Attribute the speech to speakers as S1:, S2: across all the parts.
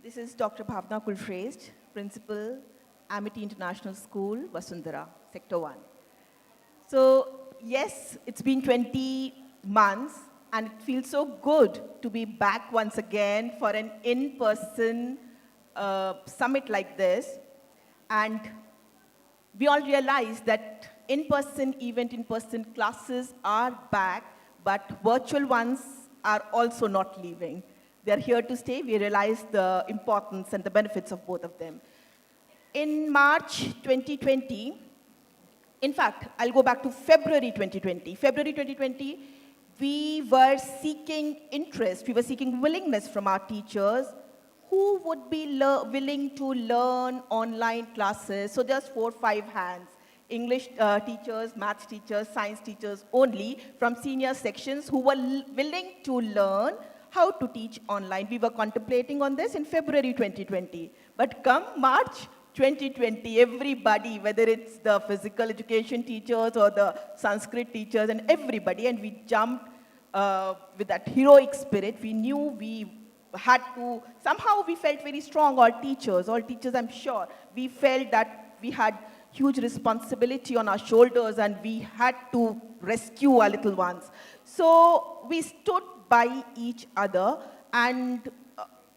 S1: This is Dr. Bhavna Kulshrestha, Principal, Amity International School, Vasundhara, Sector 1. So, yes, it's been 20 months, and it feels so good to be back once again for an in-person summit like this. And we all realize that in-person event, in-person classes are back, but virtual ones are also not leaving. They're here to stay. We realize the importance and the benefits of both of them. In March 2020, in fact, I'll go back to February 2020. February 2020, we were seeking interest, we were seeking willingness from our teachers who would be willing to learn online classes. So just 4 or 5 hands. English teachers, maths teachers, science teachers only from senior sections who were willing to learn how to teach online. We were contemplating on this in February 2020. But come March 2020, everybody, whether it's the physical education teachers or the Sanskrit teachers and everybody, and we jumped with that heroic spirit. We knew we had to, somehow we felt very strong, all teachers I'm sure, we felt that we had huge responsibility on our shoulders and we had to rescue our little ones. So we stood by each other, and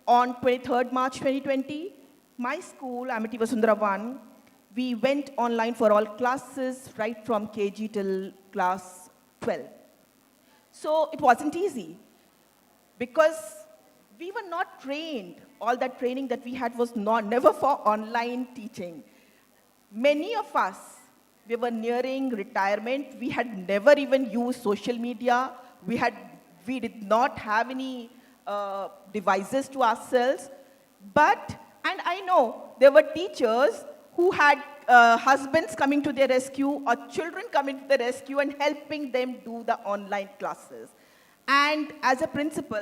S1: on 23rd March 2020, my school, Amity Vasundhara 1, we went online for all classes right from KG till class 12. So it wasn't easy because we were not trained. All that training that we had was never for online teaching. Many of us, we were nearing retirement. We had never even used social media. We did not have any devices to ourselves. And I know there were teachers who had husbands coming to their rescue or children coming to the rescue and helping them do the online classes. And as a principal,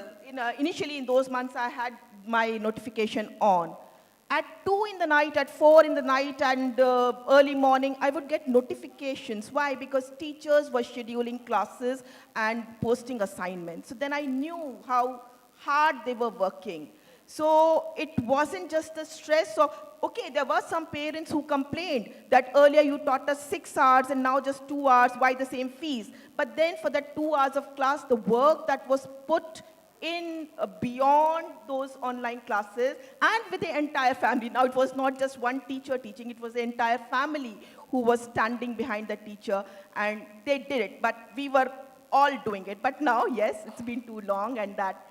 S1: initially in those months, I had my notification on. At 2 in the night, at 4 in the night, and early morning, I would get notifications. Why? Because teachers were scheduling classes and posting assignments. So then I knew how hard they were working. So it wasn't just the stress of, okay, there were some parents who complained that earlier you taught us 6 hours and now just 2 hours, why the same fees? But then for that 2 hours of class, the work that was put in beyond those online classes and with the entire family. Now it was not just one teacher teaching, it was the entire family who was standing behind the teacher, and they did it, but we were all doing it. But now, yes, it's been too long, and that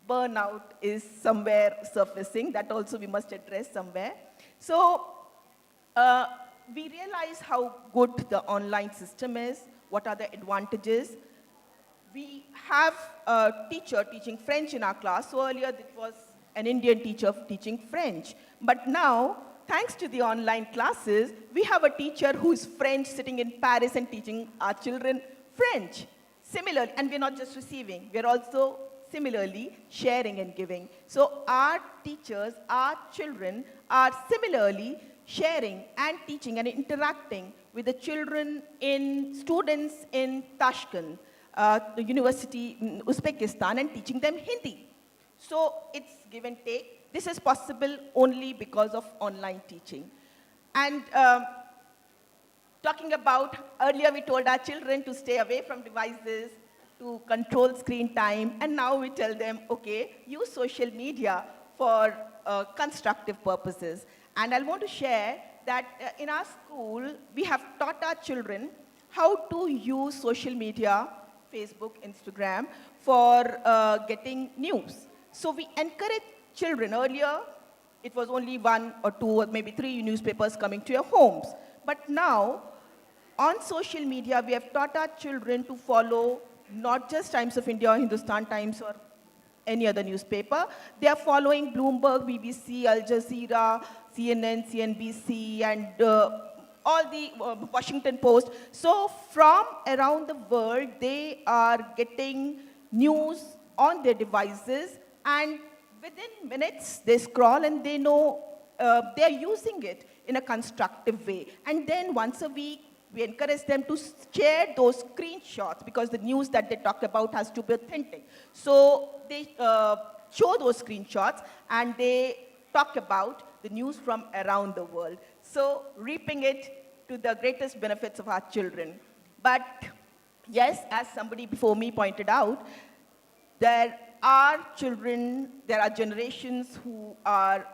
S1: burnout is somewhere surfacing. That also we must address somewhere. So we realize how good the online system is, what are the advantages. We have a teacher teaching French in our class. So earlier it was an Indian teacher teaching French. But now, thanks to the online classes, we have a teacher who's French sitting in Paris and teaching our children French. Similarly, and we're not just receiving, we're also similarly sharing and giving. So our teachers, our children are similarly sharing and teaching and interacting with the students in Tashkent, the university in Uzbekistan, and teaching them Hindi. So it's give and take. This is possible only because of online teaching. And talking about, earlier we told our children to stay away from devices, to control screen time, and now we tell them, okay, use social media for constructive purposes. And I want to share that in our school, we have taught our children how to use social media, Facebook, Instagram, for getting news. So we encourage children. Earlier, it was only 1 or 2 or maybe 3 newspapers coming to your homes. But now, on social media, we have taught our children to follow not just Times of India or Hindustan Times or any other newspaper. They are following Bloomberg, BBC, Al Jazeera, CNN, CNBC, and all the Washington Post. So from around the world, they are getting news on their devices, and within minutes, they scroll and they know they're using it in a constructive way. And then once a week, we encourage them to share those screenshots because the news that they talk about has to be authentic. So they show those screenshots and they talk about the news from around the world. So reaping it to the greatest benefits of our children. But yes, as somebody before me pointed out, there are children, there are generations who are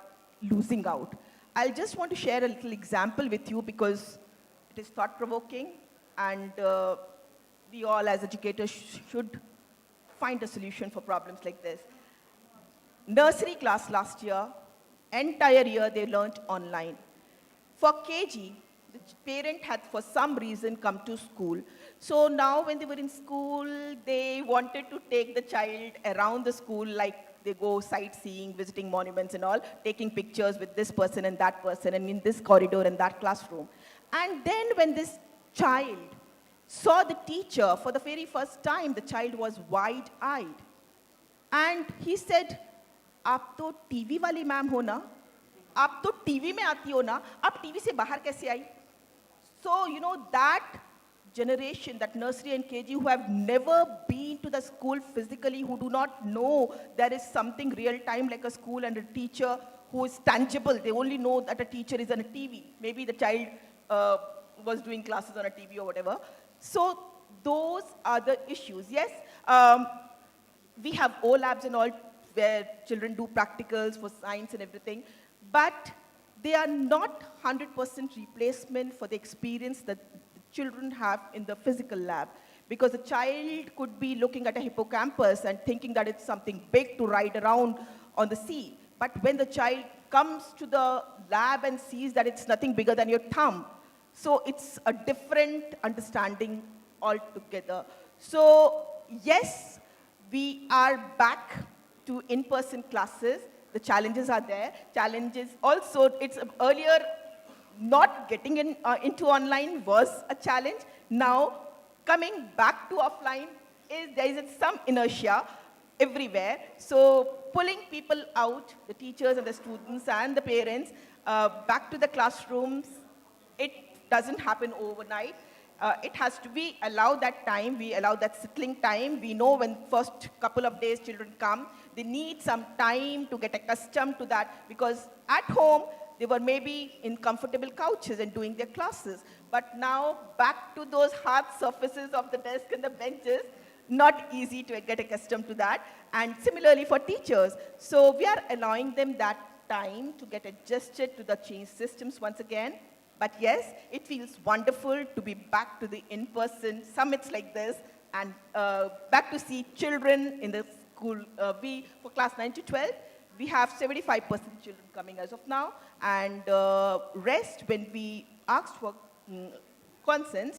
S1: losing out. I'll just want to share a little example with you because it is thought-provoking and we all as educators should find a solution for problems like this. Nursery class last year, entire year they learnt online. For KG, the parent had for some reason come to school. So now when they were in school, they wanted to take the child around the school like they go sightseeing, visiting monuments and all, taking pictures with this person and that person and in this corridor and that classroom. And then when this child saw the teacher for the very first time, the child was wide-eyed. And he said, आप तो TV वाली ma'am हो ना, आप तो TV में आती हो ना, आप टीवी से बाहर कैसे आई? So, you know, that generation, that nursery and KG who have never been to the school physically, who do not know there is something real time like a school and a teacher who is tangible. They only know that a teacher is on a TV. Maybe the child was doing classes on a TV or whatever. So those are the issues. Yes, we have O labs and all where children do practicals for science and everything, but they are not 100% replacement for the experience that the children have in the physical lab. Because a child could be looking at a hippocampus and thinking that it's something big to ride around on the sea. But when the child comes to the lab and sees that it's nothing bigger than your thumb, so it's a different understanding altogether. So yes, we are back to in-person classes. The challenges are there. Challenges also, it's earlier not getting into online was a challenge. Now coming back to offline there is some inertia everywhere. So pulling people out, the teachers and the students and the parents, back to the classrooms, it doesn't happen overnight. It has to be allow that time, we allow that settling time. We know when first couple of days children come, they need some time to get accustomed to that because at home, they were maybe in comfortable couches and doing their classes. But now back to those hard surfaces of the desk and the benches, not easy to get accustomed to that. And similarly for teachers. So we are allowing them that time to get adjusted to the changed systems once again. But yes, it feels wonderful to be back to the in-person summits like this and back to see children in the school. For class 9 to 12, we have 75% children coming as of now. And rest, when we asked for consents,